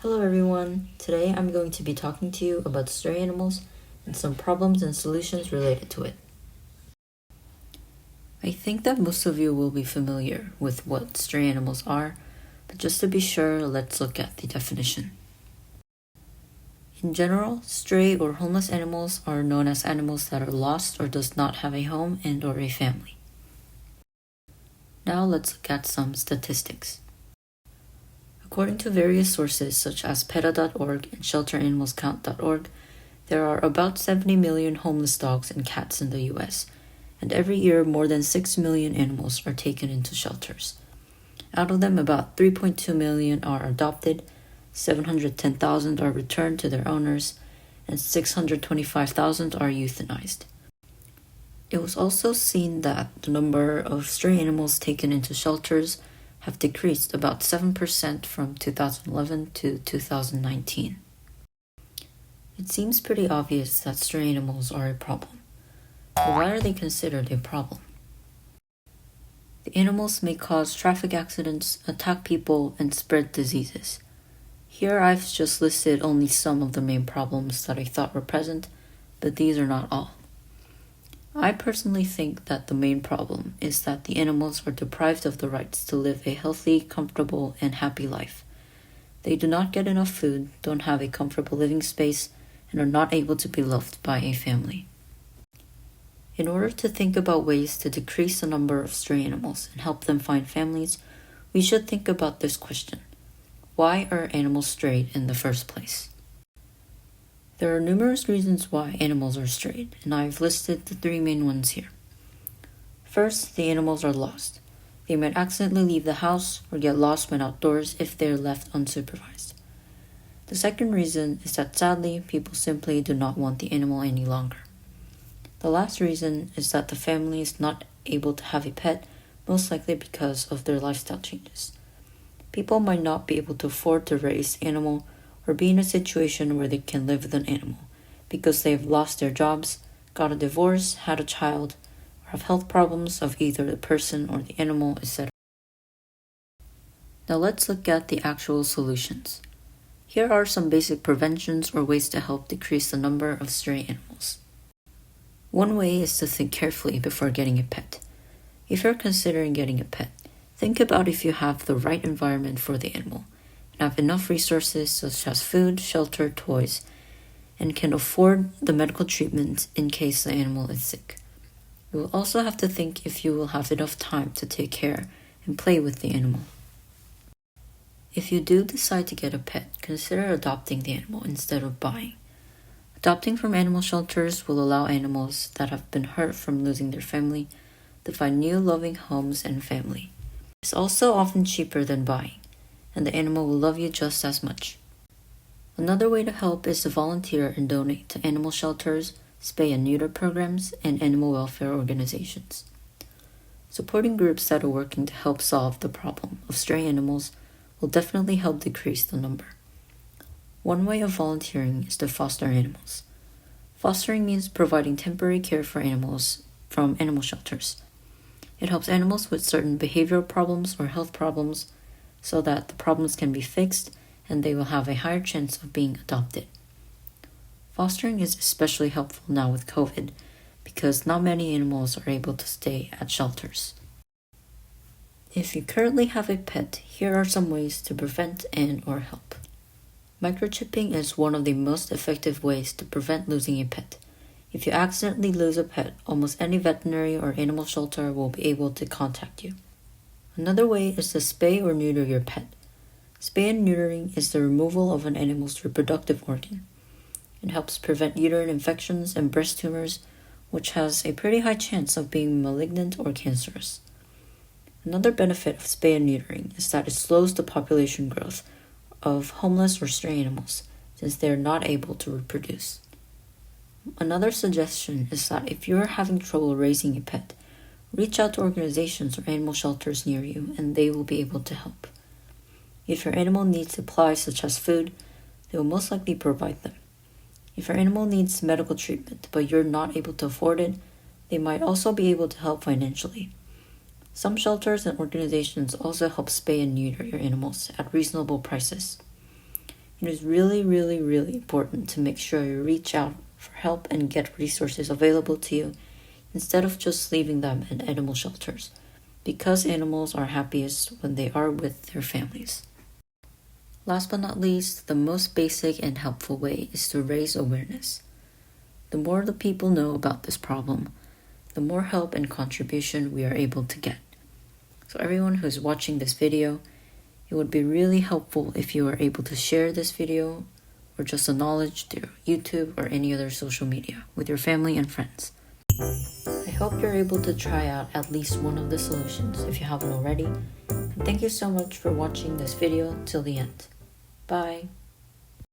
Hello everyone, today I'm going to be talking to you about stray animals and some problems and solutions related to it. I think that most of you will be familiar with what stray animals are, but just to be sure, let's look at the definition. In general, stray or homeless animals are known as animals that are lost or does not have a home and or a family. Now let's look at some statistics. According to various sources such as PETA.org and ShelterAnimalsCount.org, there are about 70 million homeless dogs and cats in the US, and every year more than 6 million animals are taken into shelters. Out of them, about 3.2 million are adopted, 710,000 are returned to their owners, and 625,000 are euthanized. It was also seen that the number of stray animals taken into shelters have decreased about 7% from 2011 to 2019. It seems pretty obvious that stray animals are a problem. But why are they considered a problem? The animals may cause traffic accidents, attack people, and spread diseases. Here I've just listed only some of the main problems that I thought were present, but these are not all. I personally think that the main problem is that the animals are deprived of the rights to live a healthy, comfortable, and happy life. They do not get enough food, don't have a comfortable living space, and are not able to be loved by a family. In order to think about ways to decrease the number of stray animals and help them find families, we should think about this question. Why are animals strayed in the first place? There are numerous reasons why animals are strayed, and I've listed the 3 main ones here. First, the animals are lost. They might accidentally leave the house or get lost when outdoors if they are left unsupervised. The second reason is that sadly, people simply do not want the animal any longer. The last reason is that the family is not able to have a pet, most likely because of their lifestyle changes. People might not be able to afford to raise an animal or be in a situation where they can live with an animal because they have lost their jobs, got a divorce, had a child, or have health problems of either the person or the animal, etc. Now let's look at the actual solutions. Here are some basic preventions or ways to help decrease the number of stray animals. One way is to think carefully before getting a pet. If you're considering getting a pet, think about if you have the right environment for the animal, and have enough resources such as food, shelter, toys, and can afford the medical treatment in case the animal is sick. You will also have to think if you will have enough time to take care and play with the animal. If you do decide to get a pet, consider adopting the animal instead of buying. Adopting from animal shelters will allow animals that have been hurt from losing their family to find new loving homes and family. It's also often cheaper than buying, and the animal will love you just as much. Another way to help is to volunteer and donate to animal shelters, spay and neuter programs, and animal welfare organizations. Supporting groups that are working to help solve the problem of stray animals will definitely help decrease the number. One way of volunteering is to foster animals. Fostering means providing temporary care for animals from animal shelters. It helps animals with certain behavioral problems or health problems so that the problems can be fixed and they will have a higher chance of being adopted. Fostering is especially helpful now with COVID because not many animals are able to stay at shelters. If you currently have a pet, here are some ways to prevent and or help. Microchipping is one of the most effective ways to prevent losing a pet. If you accidentally lose a pet, almost any veterinary or animal shelter will be able to contact you. Another way is to spay or neuter your pet. Spay and neutering is the removal of an animal's reproductive organ. It helps prevent uterine infections and breast tumors, which has a pretty high chance of being malignant or cancerous. Another benefit of spay and neutering is that it slows the population growth of homeless or stray animals, since they are not able to reproduce. Another suggestion is that if you are having trouble raising a pet, reach out to organizations or animal shelters near you and they will be able to help. If your animal needs supplies such as food, they will most likely provide them. If your animal needs medical treatment but you're not able to afford it, they might also be able to help financially. Some shelters and organizations also help spay and neuter your animals at reasonable prices. It is really, really, really important to make sure you reach out for help and get resources available to you instead of just leaving them in animal shelters, because animals are happiest when they are with their families. Last but not least, the most basic and helpful way is to raise awareness. The more the people know about this problem, the more help and contribution we are able to get. So everyone who is watching this video, it would be really helpful if you are able to share this video or just the knowledge through YouTube or any other social media with your family and friends. I hope you're able to try out at least one of the solutions if you haven't already. And thank you so much for watching this video till the end. Bye.